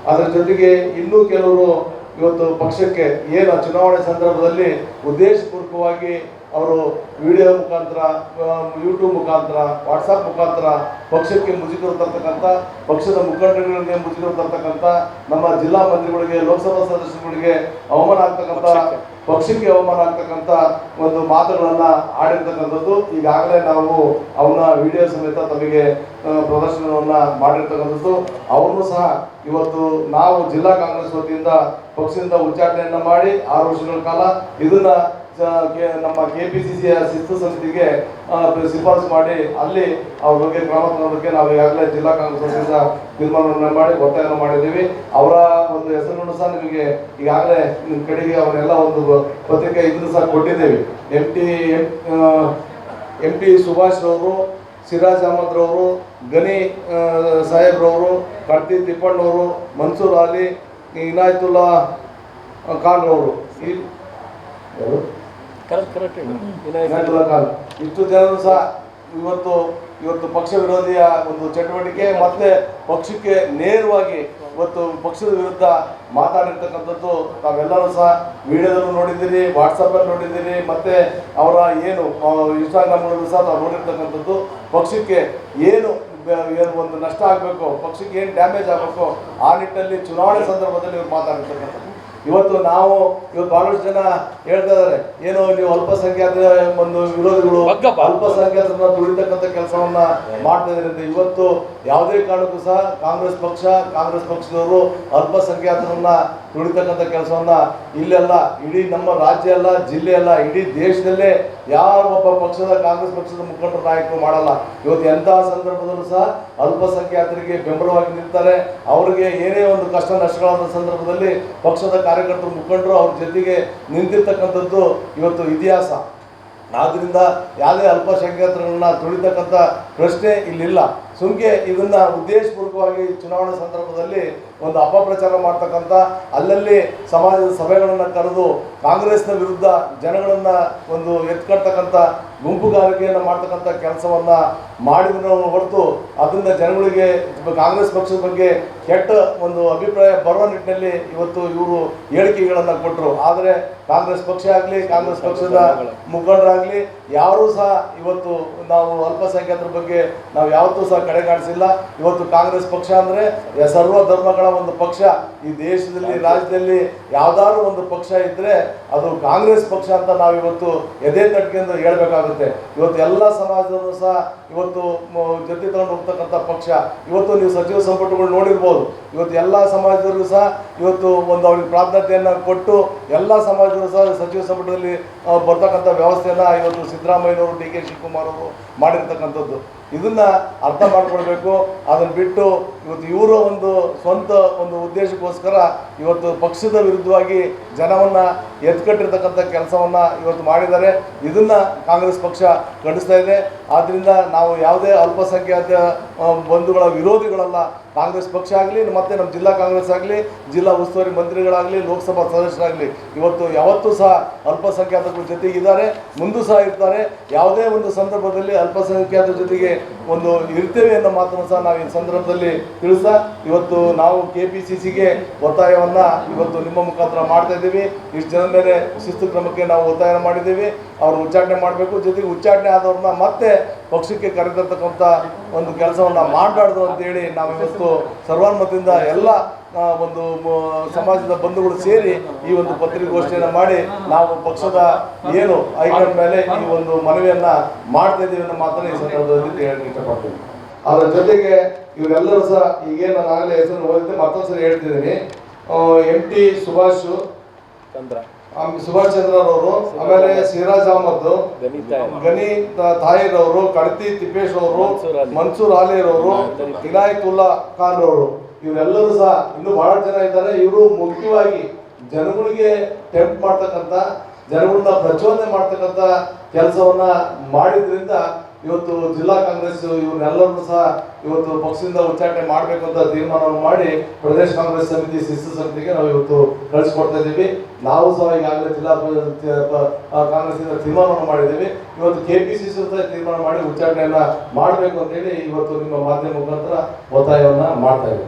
ಅದರ ಜೊತೆಗೆ ಇನ್ನೂ ಕೆಲವರು ಇವತ್ತು ಪಕ್ಷಕ್ಕೆ ಏನು ಚುನಾವಣೆ ಸಂದರ್ಭದಲ್ಲಿ ಉದ್ದೇಶಪೂರ್ವಕವಾಗಿ ಅವರು ವಿಡಿಯೋ ಮುಖಾಂತರ, ಯೂಟ್ಯೂಬ್ ಮುಖಾಂತರ, ವಾಟ್ಸಪ್ ಮುಖಾಂತರ ಪಕ್ಷಕ್ಕೆ ಮುಜುಗರ ತರ್ತಕ್ಕಂಥ, ಪಕ್ಷದ ಮುಖಂಡಗಳಿಗೆ ಮುಜುಗರ ತರ್ತಕ್ಕಂಥ, ನಮ್ಮ ಜಿಲ್ಲಾ ಮಂತ್ರಿಗಳಿಗೆ, ಲೋಕಸಭಾ ಸದಸ್ಯರುಗಳಿಗೆ ಅವಮಾನ ಆಗ್ತಕ್ಕಂಥ, ಪಕ್ಷಕ್ಕೆ ಅವಮಾನ ಆಗ್ತಕ್ಕಂಥ ಒಂದು ಮಾತುಗಳನ್ನ ಆಡಿರ್ತಕ್ಕಂಥದ್ದು. ಈಗಾಗಲೇ ನಾವು ಅವನ ವಿಡಿಯೋ ಸಮೇತ ತಮಗೆ ಪ್ರದರ್ಶನವನ್ನ ಮಾಡಿರ್ತಕ್ಕಂಥದ್ದು. ಅವನು ಸಹ ಇವತ್ತು ನಾವು ಜಿಲ್ಲಾ ಕಾಂಗ್ರೆಸ್ ವತಿಯಿಂದ ಪಕ್ಷದಿಂದ ಉಚ್ಚಾಟನೆಯನ್ನ ಮಾಡಿ 6 ವರ್ಷಗಳ ಕಾಲ ಇದನ್ನ ನಮ್ಮ ಕೆಪಿಸಿಸಿಯ ಶಿಸ್ತು ಸಮಿತಿಗೆ ಶಿಫಾರಸು ಮಾಡಿ ಅಲ್ಲಿ ಅವ್ರ ಬಗ್ಗೆ ಕ್ರಮ ತಗೊಳ್ಳೋದಕ್ಕೆ ನಾವು ಈಗಾಗಲೇ ಜಿಲ್ಲಾ ಕಾಂಗ್ರೆಸ್ ವತಿಯಿಂದ ತೀರ್ಮಾನವನ್ನು ಮಾಡಿ ಒತ್ತಾಯವನ್ನು ಮಾಡಿದ್ದೀವಿ. ಅವರ ಒಂದು ಹೆಸರನ್ನು ಸಹ ನಿಮಗೆ ಈಗಾಗಲೇ ನಿಮ್ಮ ಕಡೆಗೆ ಅವನ್ನೆಲ್ಲ ಒಂದು ಪತ್ರಿಕೆ ಇದನ್ನು ಸಹ ಕೊಟ್ಟಿದ್ದೇವೆ. ಎಂ ಟಿ ಸುಭಾಷ್ ರವರು, ಸಿರಾಜ್ ಅಹಮದ್ ರವರು, ಗನಿ ಸಾಹೇಬ್ರವರು, ಕರ್ತಿ ತಿಪ್ಪಣ್ಣವರು, ಮನ್ಸೂರ್ ಅಲಿ, ಇನಾಯತುಲ್ಲಾ ಖಾನ್ ರವರು, ಇಷ್ಟು ಜನರು ಸಹ ಇವತ್ತು ಪಕ್ಷ ವಿರೋಧಿಯ ಒಂದು ಚಟುವಟಿಕೆ ಮತ್ತೆ ಪಕ್ಷಕ್ಕೆ ನೇರವಾಗಿ ಇವತ್ತು ಪಕ್ಷದ ವಿರುದ್ಧ ಮಾತಾಡಿರ್ತಕ್ಕಂಥದ್ದು ತಾವೆಲ್ಲರೂ ಸಹ ವಿಡಿಯೋದಲ್ಲೂ ನೋಡಿದ್ದೀರಿ, ವಾಟ್ಸಪ್ಪಲ್ಲಿ ನೋಡಿದ್ದೀರಿ, ಮತ್ತೆ ಅವರ ಏನು ಇನ್ಸ್ಟಾಗ್ರಾಮ್ಗಳಲ್ಲೂ ಸಹ ನಾವು ನೋಡಿರ್ತಕ್ಕಂಥದ್ದು. ಪಕ್ಷಕ್ಕೆ ಏನು ಒಂದು ನಷ್ಟ ಆಗಬೇಕು, ಪಕ್ಷಕ್ಕೆ ಏನು ಡ್ಯಾಮೇಜ್ ಆಗಬೇಕು ಆ ನಿಟ್ಟಿನಲ್ಲಿ ಚುನಾವಣೆ ಸಂದರ್ಭದಲ್ಲಿ ಇವ್ರು ಮಾತಾಡಿರ್ತಕ್ಕಂಥದ್ದು. ಇವತ್ತು ಬಹಳಷ್ಟು ಜನ ಹೇಳ್ತಾ ಇದ್ದಾರೆ, ಏನೋ ನೀವು ಅಲ್ಪಸಂಖ್ಯಾತ ಒಂದು ವಿರೋಧಿಗಳು ಅಲ್ಪಸಂಖ್ಯಾತರನ್ನ ತುಳಿತಕ್ಕಂಥ ಕೆಲಸವನ್ನ ಮಾಡ್ತಾ ಇದ್ದಾರೆ. ಇವತ್ತು ಯಾವುದೇ ಕಾರಣಕ್ಕೂ ಸಹ ಕಾಂಗ್ರೆಸ್ ಪಕ್ಷದವರು ಅಲ್ಪಸಂಖ್ಯಾತರನ್ನ ತುಳಿತಕ್ಕಂಥ ಕೆಲಸವನ್ನ ಇಲ್ಲೆಲ್ಲ, ಇಡೀ ನಮ್ಮ ರಾಜ್ಯ ಅಲ್ಲ, ಜಿಲ್ಲೆ ಅಲ್ಲ, ಇಡೀ ದೇಶದಲ್ಲೇ ಯಾವ ಒಬ್ಬ ಕಾಂಗ್ರೆಸ್ ಪಕ್ಷದ ಮುಖಂಡರು, ನಾಯಕರು ಮಾಡಲ್ಲ. ಇವತ್ತು ಎಂತಹ ಸಂದರ್ಭದಲ್ಲೂ ಸಹ ಅಲ್ಪಸಂಖ್ಯಾತರಿಗೆ ಬೆಂಬಲವಾಗಿ ನಿಲ್ತಾರೆ. ಅವರಿಗೆ ಏನೇ ಒಂದು ಕಷ್ಟ ನಷ್ಟಗಳಾದ ಸಂದರ್ಭದಲ್ಲಿ ಪಕ್ಷದ ಕಾರ್ಯಕರ್ತರು, ಮುಖಂಡರು ಅವ್ರ ಜೊತೆಗೆ ನಿಂತಿರ್ತಕ್ಕಂಥದ್ದು ಇವತ್ತು ಇತಿಹಾಸ. ಆದ್ದರಿಂದ ಯಾವುದೇ ಅಲ್ಪಸಂಖ್ಯಾತರನ್ನ ತುಳಿತಕ್ಕಂಥ ಪ್ರಶ್ನೆ ಇಲ್ಲಿಲ್ಲ. ಸುಮ್ಕೆ ಇದನ್ನ ಉದ್ದೇಶಪೂರ್ವಕವಾಗಿ ಚುನಾವಣೆ ಸಂದರ್ಭದಲ್ಲಿ ಒಂದು ಅಪಪ್ರಚಾರ ಮಾಡ್ತಕ್ಕಂಥ, ಅಲ್ಲಲ್ಲಿ ಸಮಾಜದ ಸಭೆಗಳನ್ನು ಕರೆದು ಕಾಂಗ್ರೆಸ್ನ ವಿರುದ್ಧ ಜನಗಳನ್ನ ಒಂದು ಎತ್ಕಟ್ಟತಕ್ಕಂಥ, ಗುಂಪುಗಾರಿಕೆಯನ್ನು ಮಾಡ್ತಕ್ಕಂಥ ಕೆಲಸವನ್ನ ಮಾಡಿದ್ರು ಹೊರತು ಅದರಿಂದ ಜನಗಳಿಗೆ ಕಾಂಗ್ರೆಸ್ ಪಕ್ಷದ ಬಗ್ಗೆ ಕೆಟ್ಟ ಒಂದು ಅಭಿಪ್ರಾಯ ಬರುವ ನಿಟ್ಟಿನಲ್ಲಿ ಇವತ್ತು ಇವರು ಹೇಳಿಕೆಗಳನ್ನು ಕೊಟ್ಟರು. ಆದರೆ ಕಾಂಗ್ರೆಸ್ ಪಕ್ಷ ಆಗಲಿ, ಕಾಂಗ್ರೆಸ್ ಪಕ್ಷದ ಮುಖಂಡರಾಗಲಿ ಯಾರೂ ಸಹ ಇವತ್ತು ನಾವು ಅಲ್ಪಸಂಖ್ಯಾತರ ಬಗ್ಗೆ ನಾವು ಯಾವತ್ತೂ ಸಹ ಕಡೆಗಾಣಿಸಿಲ್ಲ. ಇವತ್ತು ಕಾಂಗ್ರೆಸ್ ಪಕ್ಷ ಅಂದರೆ ಸರ್ವ ಧರ್ಮಗಳ ಒಂದು ಪಕ್ಷ. ಈ ದೇಶದಲ್ಲಿ, ರಾಜ್ಯದಲ್ಲಿ ಯಾವ್ದಾದ್ರು ಒಂದು ಪಕ್ಷ ಇದ್ರೆ ಅದು ಕಾಂಗ್ರೆಸ್ ಪಕ್ಷ ಅಂತ ನಾವು ಇವತ್ತು ಎದೆ ತಟ್ಕೊಂಡು ಹೇಳ್ಬೇಕಾಗುತ್ತೆ. ಇವತ್ತು ಎಲ್ಲ ಸಮಾಜದವರು ಸಹ ಇವತ್ತು ಜೊತೆ ತಗೊಂಡು ಹೋಗ್ತಕ್ಕಂಥ ಪಕ್ಷ. ಇವತ್ತು ನೀವು ಸಚಿವ ಸಂಪುಟಗಳು ನೋಡಿರ್ಬೋದು, ಇವತ್ತು ಎಲ್ಲ ಸಮಾಜದವರಿಗೂ ಸಹ ಇವತ್ತು ಒಂದು ಅವ್ರಿಗೆ ಪ್ರಾಧಾನ್ಯತೆಯನ್ನು ಕೊಟ್ಟು ಎಲ್ಲ ಸಮಾಜದವರು ಸಹ ಸಚಿವ ಸಂಪುಟದಲ್ಲಿ ಬರ್ತಕ್ಕಂಥ ವ್ಯವಸ್ಥೆಯನ್ನು ಇವತ್ತು ಸಿದ್ದರಾಮಯ್ಯನವರು, ಡಿ ಕೆ ಶಿವಕುಮಾರ್ ಅವರು ಮಾಡಿರ್ತಕ್ಕಂಥದ್ದು. ಇದನ್ನ ಅರ್ಥ ಮಾಡ್ಕೊಳ್ಬೇಕು. ಅದನ್ನು ಬಿಟ್ಟು ಇವತ್ತು ಇವರ ಒಂದು ಸ್ವಂತ ಒಂದು ಉದ್ದೇಶಕ್ಕೋಸ್ಕರ ಇವತ್ತು ಪಕ್ಷದ ವಿರುದ್ಧವಾಗಿ ಜನವನ್ನ ಎತ್ಕಟ್ಟಿರ್ತಕ್ಕಂಥ ಕೆಲಸವನ್ನ ಇವತ್ತು ಮಾಡಿದ್ದಾರೆ. ಇದನ್ನ ಕಾಂಗ್ರೆಸ್ ಪಕ್ಷ ಖಂಡಿಸ್ತಾ ಇದೆ. ಆದ್ದರಿಂದ ನಾವು ಯಾವುದೇ ಅಲ್ಪಸಂಖ್ಯಾತ ಬಂಧುಗಳ ವಿರೋಧಿಗಳಲ್ಲ. ಕಾಂಗ್ರೆಸ್ ಪಕ್ಷ ಆಗಲಿ, ಮತ್ತೆ ನಮ್ಮ ಜಿಲ್ಲಾ ಕಾಂಗ್ರೆಸ್ ಆಗಲಿ, ಜಿಲ್ಲಾ ಉಸ್ತುವಾರಿ ಮಂತ್ರಿಗಳಾಗಲಿ, ಲೋಕಸಭಾ ಸದಸ್ಯರಾಗಲಿ ಇವತ್ತು ಯಾವತ್ತೂ ಸಹ ಅಲ್ಪಸಂಖ್ಯಾತರ ಜೊತೆಗಿದ್ದಾರೆ, ಮುಂದೂ ಸಹ ಇರ್ತಾರೆ. ಯಾವುದೇ ಒಂದು ಸಂದರ್ಭದಲ್ಲಿ ಅಲ್ಪಸಂಖ್ಯಾತರ ಜೊತೆಗೆ ಒಂದು ಇರ್ತೇವೆ ಅನ್ನೋ ಮಾತನ್ನು ಸಹ ನಾವು ಈ ಸಂದರ್ಭದಲ್ಲಿ ತಿಳಿಸ್ತಾ ಇವತ್ತು ನಾವು ಕೆಪಿಸಿಸಿಗೆ ಒತ್ತಾಯವನ್ನ ಇವತ್ತು ನಿಮ್ಮ ಮುಖಾಂತರ ಮಾಡ್ತಾ ಇದ್ದೀವಿ. ಇಷ್ಟು ಜನ ಮೇಲೆ ಶಿಸ್ತು ಕ್ರಮಕ್ಕೆ ನಾವು ಒತ್ತಾಯ ಮಾಡಿದ್ದೀವಿ. ಅವರು ಉಚ್ಚಾಟನೆ ಮಾಡಬೇಕು. ಜೊತೆಗೆ ಉಚ್ಚಾಟನೆ ಆದವ್ರನ್ನ ಮತ್ತೆ ಪಕ್ಷಕ್ಕೆ ಕರೆತರ್ತಕ್ಕಂಥ ಒಂದು ಕೆಲಸವನ್ನ ಮಾಡಬಾರ್ದು ಅಂತೇಳಿ ನಾವು ಇವತ್ತು ಸರ್ವಾನುಮತದಿಂದ ಎಲ್ಲ ಒಂದು ಸಮಾಜದ ಬಂಧುಗಳು ಸೇರಿ ಈ ಒಂದು ಪತ್ರಿಕಾಗೋಷ್ಠಿಯನ್ನು ಮಾಡಿ ನಾವು ಪಕ್ಷದ ಏನು ಹೈಕಮಾಂಡ್ ಮೇಲೆ ಈ ಒಂದು ಮನವಿಯನ್ನ ಮಾಡ್ತಾ ಇದ್ದೀವಿ ಅನ್ನೋ ಮಾತನ್ನ ಈ ಸಂದರ್ಭದಲ್ಲಿ ಹೇಳಕ್ಕೆ ಇಷ್ಟಪಡ್ತೀನಿ. ಅದರ ಜೊತೆಗೆ ಇವರೆಲ್ಲರೂ ಸಹ ಈಗೇನು ನಾನು ಆಗಲೇ ಹೆಸರು ಓದಿದ್ದೆ, ಮತ್ತೊಂದ್ಸರಿ ಹೇಳ್ತಿದ್ದೀನಿ. ಎಂ ಟಿ ಸುಭಾಷ್ ಚಂದ್ರರವರು, ಆಮೇಲೆ ಸಿರಾಜ್ ಅಹಮದ್, ಗನಿ ತಾಹಿರ್ ಅವರು, ಕಡ್ತಿ ತಿಪ್ಪೇಶ್ ಅವರು, ಮನ್ಸೂರ್ ಅಲಿ ರವರು, ಇನಾಯತುಲ್ಲಾ ಖಾನ್ ರವರು, ಇವರೆಲ್ಲರೂ ಸಹ ಇನ್ನೂ ಬಹಳ ಜನ ಇದ್ದಾರೆ. ಇವರು ಮುಖ್ಯವಾಗಿ ಜನಗಳಿಗೆ ಟೆಂಪ್ಟ್ ಮಾಡ್ತಕ್ಕಂಥ, ಜನಗಳನ್ನ ಪ್ರಚೋದನೆ ಮಾಡ್ತಕ್ಕಂಥ ಕೆಲಸವನ್ನ ಮಾಡಿದ್ರಿಂದ ಇವತ್ತು ಜಿಲ್ಲಾ ಕಾಂಗ್ರೆಸ್ ಇವ್ರನ್ನೆಲ್ಲರನ್ನು ಸಹ ಇವತ್ತು ಪಕ್ಷದಿಂದ ಉಚ್ಚಾಟನೆ ಮಾಡಬೇಕು ಅಂತ ತೀರ್ಮಾನವನ್ನು ಮಾಡಿ ಪ್ರದೇಶ ಕಾಂಗ್ರೆಸ್ ಸಮಿತಿ, ಶಿಸ್ತು ಸಮಿತಿಗೆ ನಾವು ಇವತ್ತು ಕಳಿಸ್ಕೊಡ್ತಾ ಇದ್ದೀವಿ. ನಾವು ಸಹ ಈಗಾಗಲೇ ಜಿಲ್ಲಾ ಕಾಂಗ್ರೆಸ್ನಿಂದ ತೀರ್ಮಾನವನ್ನು ಮಾಡಿದ್ದೀವಿ. ಇವತ್ತು ಕೆಪಿಸಿಸಿ ಸಹ ತೀರ್ಮಾನ ಮಾಡಿ ಉಚ್ಚಾಟನೆಯನ್ನ ಮಾಡಬೇಕು ಅಂತೇಳಿ ಇವತ್ತು ನಿಮ್ಮ ಮಾಧ್ಯಮ ಮುಖಾಂತರ ಒತ್ತಾಯವನ್ನ ಮಾಡ್ತಾ ಇದ್ದೀವಿ.